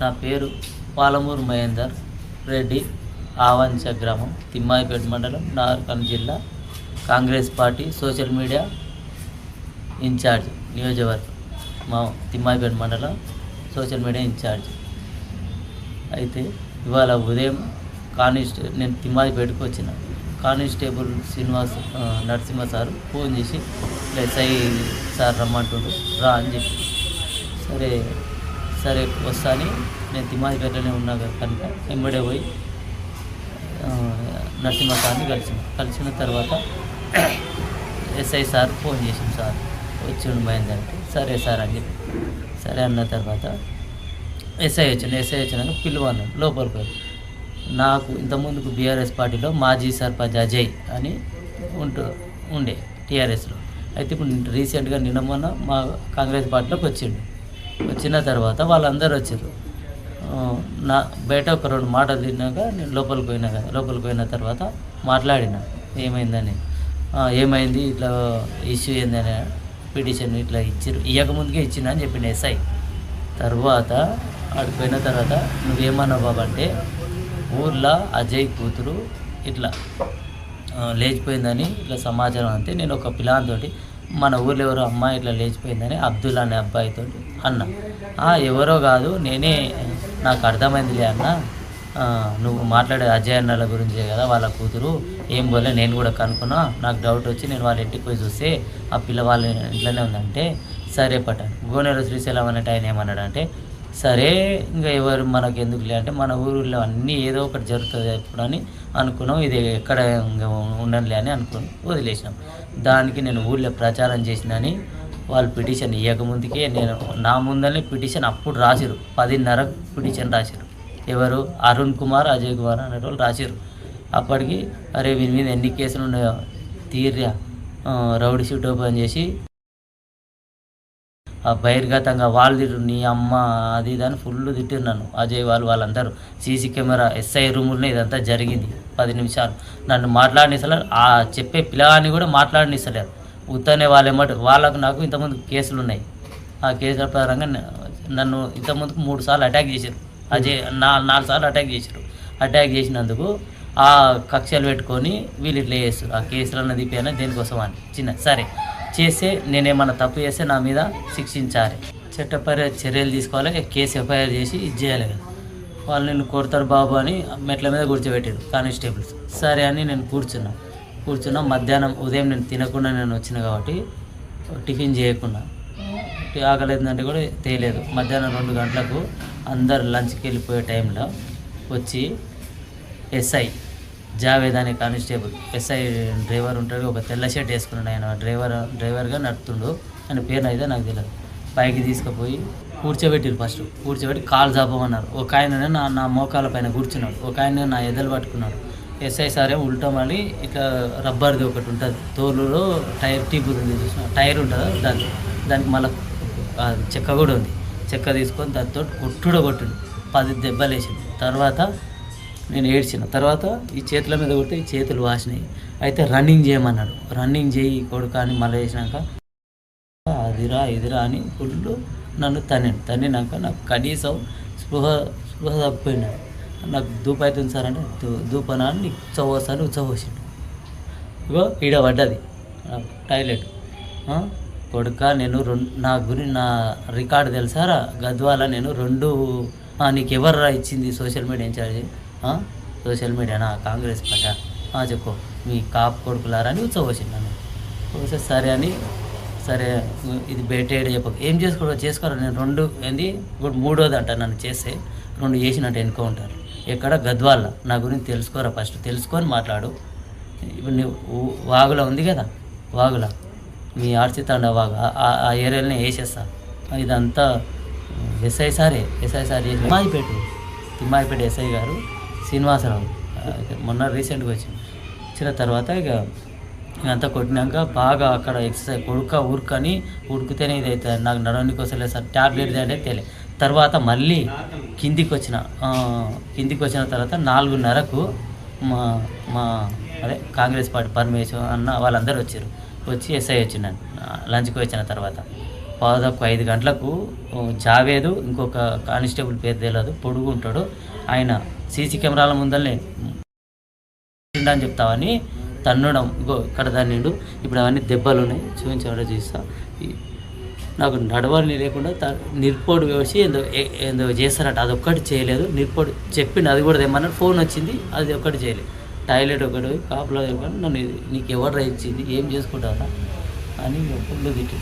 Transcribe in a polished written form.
నా పేరు పాలమూరు మహేందర్ రెడ్డి, ఆవంచ గ్రామం, తిమ్మాయిపేట మండలం, నాగర్కర్నూలు జిల్లా, Congress party social media incharge, నియోజకవర్గం మా తిమ్మాయిపేట మండలం సోషల్ మీడియా ఇన్ఛార్జ్. అయితే ఇవాళ ఉదయం నేను తిమ్మాయిపేటకు వచ్చిన కానిస్టేబుల్ నరసింహ సారు ఫోన్ చేసి ఎస్ఐ సార్ రమ్మంటుండు రా అని చెప్పి, సరే వస్తా అని నేను తిమ్మాయిపేటలోనే ఉన్నా కనుక వెంబడే పోయి నరసింహ సార్ని కలిసిన తర్వాత ఎస్ఐ సార్ ఫోన్ చేసింది, సార్ వచ్చిండు మైందంటే సరే సార్ అని చెప్పి సరే అన్న తర్వాత ఎస్ఐ వచ్చినాక పిలువన్నాడు లోపలికి పోయి. నాకు ఇంతకుముందుకు బీఆర్ఎస్ పార్టీలో మాజీ సర్పంచ్ అజయ్ అని ఉండే టీఆర్ఎస్లో. అయితే ఇప్పుడు రీసెంట్గా నిన్న మొన్న మా కాంగ్రెస్ పార్టీలోకి వచ్చిన తర్వాత వాళ్ళందరూ వచ్చారు. నా బయట ఒక 2 మాటలు తిన్నాక నేను లోపలికి పోయిన తర్వాత మాట్లాడిన ఏమైందని, ఏమైంది ఇట్లా ఇష్యూ ఏందని, పిటిషన్ ఇట్లా ఇవ్వకముందుకే ఇచ్చిన అని చెప్పిండు ఎస్ఐ. తర్వాత ఆడిపోయిన తర్వాత నువ్వేమన్నావు బాబు అంటే, ఊర్లో అజయ్ కూతురు ఇట్లా లేచిపోయిందని ఇట్లా సమాచారం అంతే. నేను ఒక పిల్లాంతోటి మన ఊర్లో ఎవరో అమ్మాయి ఇట్లా లేచిపోయిందని అబ్దుల్ అనే అబ్బాయితో అన్న. ఎవరో కాదు నేనే, నాకు అర్థమైందిలే అన్న, నువ్వు మాట్లాడే అజయ్ అన్నల గురించే కదా, వాళ్ళ కూతురు ఏం పోలే, నేను కూడా కనుక్కున్నా, నాకు డౌట్ వచ్చి నేను వాళ్ళ ఇంటికి పోయి చూస్తే ఆ పిల్ల వాళ్ళ ఇంట్లోనే ఉందంటే సరే పట్టాను. గోనేరు శ్రీశైలం అనేట ఆయన ఏమన్నాడంటే, సరే ఇంకా ఎవరు మనకు ఎందుకులే అంటే, మన ఊరిలో అన్నీ ఏదో ఒకటి జరుగుతుంది ఎప్పుడు అని అనుకున్నాం, ఇది ఎక్కడ ఉండనులే అని అనుకుని వదిలేసినాం. దానికి నేను ఊళ్ళో ప్రచారం చేసినని వాళ్ళు పిటిషన్ ఇవ్వకముందుకే నేను నా ముందనే పిటిషన్ అప్పుడు రాసిరు, 10:30 పిటిషన్ రాసిరు. ఎవరు అరుణ్ కుమార్, అజయ్ కుమార్ అనే వాళ్ళు రాసిరు. అప్పటికి అరే వీరి మీద ఎన్ని కేసులు ఉన్నాయో తీర్యా, రౌడీ షీట్ ఓపెన్ చేసి బహిర్గతంగా వాళ్ళు తిట్టు, నీ అమ్మ అది ఇది అని ఫుల్ తిట్టిరు నన్ను. అజయ్ వాళ్ళందరూ సీసీ కెమెరా ఎస్ఐ రూముల్లో ఇదంతా జరిగింది. 10 నిమిషాలు నన్ను మాట్లాడనిస్తలేరు, ఆ చెప్పే పిల్లగాన్ని కూడా మాట్లాడనిస్తలేరు. ఉత్తనే వాళ్ళకు నాకు ఇంతకుముందు కేసులు ఉన్నాయి. ఆ కేసుల పరంగా నన్ను ఇంతకుముందుకు 3 సార్లు అటాక్ చేశారు. అజయ్ 4 సార్లు అటాక్ చేసినందుకు ఆ కక్షలు పెట్టుకొని వీళ్ళు ఇట్లా చేస్తారు. ఆ కేసులు అన్నది పైన దేనికోసం అని సరే చేస్తే నేనేమన్నా తప్పు చేస్తే నా మీద శిక్షించాలి, చట్టపర చర్యలు తీసుకోవాలి, కేసు ఎఫ్ఐఆర్ చేసి ఇది చేయాలి కదా. వాళ్ళు నేను కొడతారు బాబు అని మెట్ల మీద కూర్చోబెట్టారు కానిస్టేబుల్స్. సరే అని నేను కూర్చున్నా. మధ్యాహ్నం ఉదయం నేను తినకుండా నేను వచ్చిన కాబట్టి టిఫిన్ చేయకుండా, ఆకలేదంటే కూడా తేలేదు. మధ్యాహ్నం 2 గంటలకు అందరు లంచ్కి వెళ్ళిపోయే టైంలో వచ్చి ఎస్ఐ జావేద్ అనే కానిస్టేబుల్, ఎస్ఐ డ్రైవర్ ఉంటాడు, ఒక తెల్ల షర్ట్ వేసుకున్నాడు, ఆయన డ్రైవర్గా నడుతుండు, ఆయన పేరు అయితే నాకు తెలియదు. పైకి తీసుకుపోయి కూర్చోబెట్టి కాలు చాపమన్నారు. ఒక ఆయన నా మోకాల పైన కూర్చున్నాడు, ఒక ఆయన నా ఎదలు పట్టుకున్నాడు. ఎస్ఐ సారే ఉల్టా మళ్ళీ ఇట్లా రబ్బర్ది ఒకటి ఉంటుంది, తోలులో టైర్ టీప్ ఉంది చూసిన టైర్ ఉంటుందా, దానికి మళ్ళీ చెక్క కూడా ఉంది. చెక్క తీసుకొని దాంతో కొట్టుడు 10 దెబ్బలు వేసింది. తర్వాత నేను ఏడ్చిన. తర్వాత ఈ చేతుల మీద కొడితే ఈ చేతులు వాసినాయి. అయితే రన్నింగ్ చేయమన్నాడు, రన్నింగ్ చేయి కొడుక అని మళ్ళీ వేసినాక ఇదిరా అని ఫుల్ నన్ను తన్నినాక నాకు కనీసం స్పృహ తప్పిపోయినాడు. నాకు దూపు అవుతుంది సార్ అంటే, దూపనా అని నీకు చవసాను చవసిండు. ఇగో ఈడ పడ్డది టాయిలెట్. కొడుక నేను నా రికార్డు తెలుసారా గద్వాల, నేను 2 నీకు ఎవర్రా ఇచ్చింది సోషల్ మీడియా ఇన్ఛార్జి? సోషల్ మీడియానా, కాంగ్రెస్ పార్టీ? చెప్పు మీ కాపు కొడుకులారా అని ఉత్సవచ్చింది నన్ను. సరే ఇది బయటేడు చెప్పకు, ఏం చేసుకోరా నేను 2 ఏంది ఇప్పుడు 3వది అంట నన్ను చేస్తే 2 చేసినట్టు ఎన్కౌంటర్. ఎక్కడ గద్వాల. నా గురించి తెలుసుకోరా, ఫస్ట్ తెలుసుకొని మాట్లాడు. ఇప్పుడు నువ్వు వాగులా ఉంది కదా, వాగులా మీ ఆర్చితాండ వాగు, ఆ ఏరియాలోనే వేసేస్తా. ఇదంతా ఎస్ఐ సారే తిమ్మాయిపేట ఎస్ఐ గారు శ్రీనివాసరావు మొన్న రీసెంట్గా వచ్చిన తర్వాత ఇదంతా కొట్టినాక బాగా అక్కడ ఎక్సర్సైజ్ ఉరుకని ఉడికితేనే ఇది అవుతుంది, నాకు నడవడానికి వస్తలే సార్, ట్యాబ్లెట్ అంటే తెలియదు. తర్వాత మళ్ళీ కిందికి వచ్చిన తర్వాత 4:30కు మా కాంగ్రెస్ పార్టీ పరమేశ్వర్ అన్న వాళ్ళందరూ వచ్చి ఎస్ఐ వచ్చిందండి లంచ్కి వచ్చిన తర్వాత. 5 గంటలకు జావేదు ఇంకొక కానిస్టేబుల్ పేరు తెలియదు, పొడుగు ఉంటాడు ఆయన, సీసీ కెమెరాల ముందరనే అని చెప్తామని తన్నడం, ఇంకో ఇక్కడ తన్నిండు. ఇప్పుడు అవన్నీ దెబ్బలు ఉన్నాయి, చూపించడం చూస్తా. నాకు నడవని లేకుండా నిర్పోడు వేసి ఏందో చేస్తారట, అది ఒక్కటి చేయలేదు. నిర్పోడు చెప్పిండు, అది కూడా తెమ్మన్నాడు. ఫోన్ వచ్చింది, అది ఒక్కటి చేయలేదు. టాయిలెట్ ఒకటి కాపులో నన్ను నీకు ఎవరు ఇచ్చింది, ఏం చేసుకుంటారా అని ఫుల్ తిట్టి.